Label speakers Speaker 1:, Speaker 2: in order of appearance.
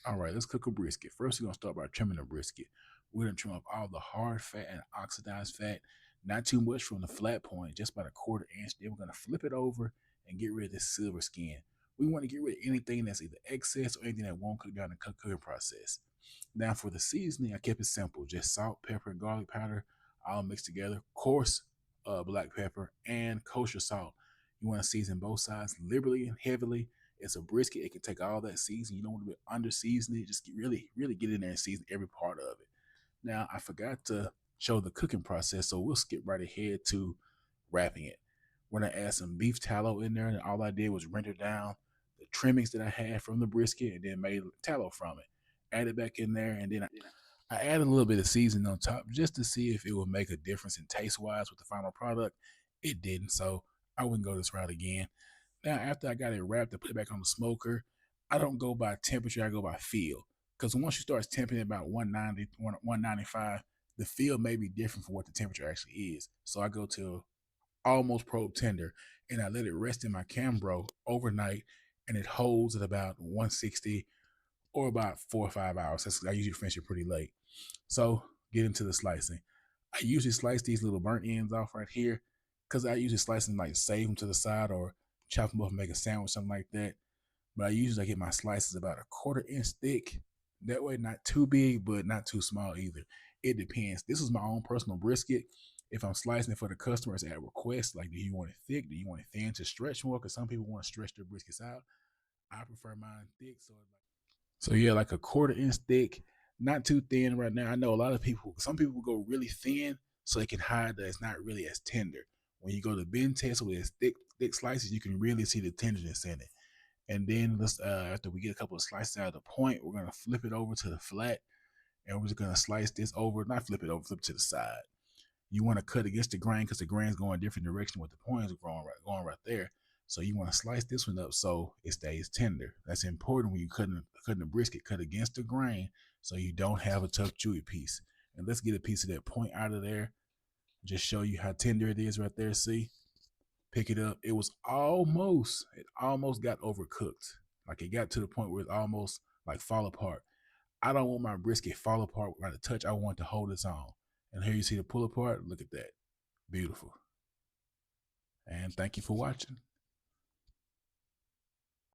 Speaker 1: All right, let's cook a brisket. First, we're gonna start by trimming the brisket. We're gonna trim off all the hard fat and oxidized fat, not too much from the flat point, just about a quarter inch. Then we're gonna flip it over and get rid of the silver skin. We want to get rid of anything that's either excess or anything that won't cook down the cooking process. Now, for the seasoning, I kept it simple: just salt, pepper, and garlic powder, all mixed together. Coarse black pepper and kosher salt. You want to season both sides liberally and heavily. It's a brisket. It can take all that season. You don't want to be under season it. Just really get in there and season every part of it. Now, I forgot to show the cooking process, so we'll skip right ahead to wrapping it. We're gonna add some beef tallow in there, and all I did was render down the trimmings that I had from the brisket, and then made tallow from it. Add it back in there, and then I added a little bit of seasoning on top just to see if it would make a difference in taste wise with the final product. It didn't, so I wouldn't go this route again. Now, after I got it wrapped and put it back on the smoker, I don't go by temperature, I go by feel. Because once you start temping at about 190, 195, the feel may be different from what the temperature actually is. So I go to almost probe tender and I let it rest in my Cambro overnight, and it holds at about 160 or about 4 or 5 hours. I usually finish it pretty late. So get into the slicing. I usually slice these little burnt ends off right here because I usually slice them, like save them to the side or chop them up and make a sandwich, something like that. But I usually get my slices about a quarter inch thick. That way, not too big, but not too small either. It depends. This is my own personal brisket. If I'm slicing it for the customers at request, like, do you want it thick? Do you want it thin to stretch more? Because some people want to stretch their briskets out. I prefer mine thick, so yeah, like a quarter inch thick, not too thin right now. I know a lot of people, some people go really thin so they can hide that it's not really as tender. When you go to bin test with its thick slices, you can really see the tenderness in it. And then let's after we get a couple of slices out of the point, we're gonna flip it over to the flat, and we're just gonna slice this over, not flip it over, flip it to the side. You want to cut against the grain because the grain's going a different direction with the points going right there. So you want to slice this one up so it stays tender. That's important when you cutting the brisket. Cut against the grain so you don't have a tough chewy piece. And let's get a piece of that point out of there. Just show you how tender it is right there. See, pick it up. It almost got overcooked. Like it got to the point where it almost like fall apart. I don't want my brisket fall apart by the touch. I want to hold its on. And here you see the pull apart. Look at that. Beautiful. And thank you for watching.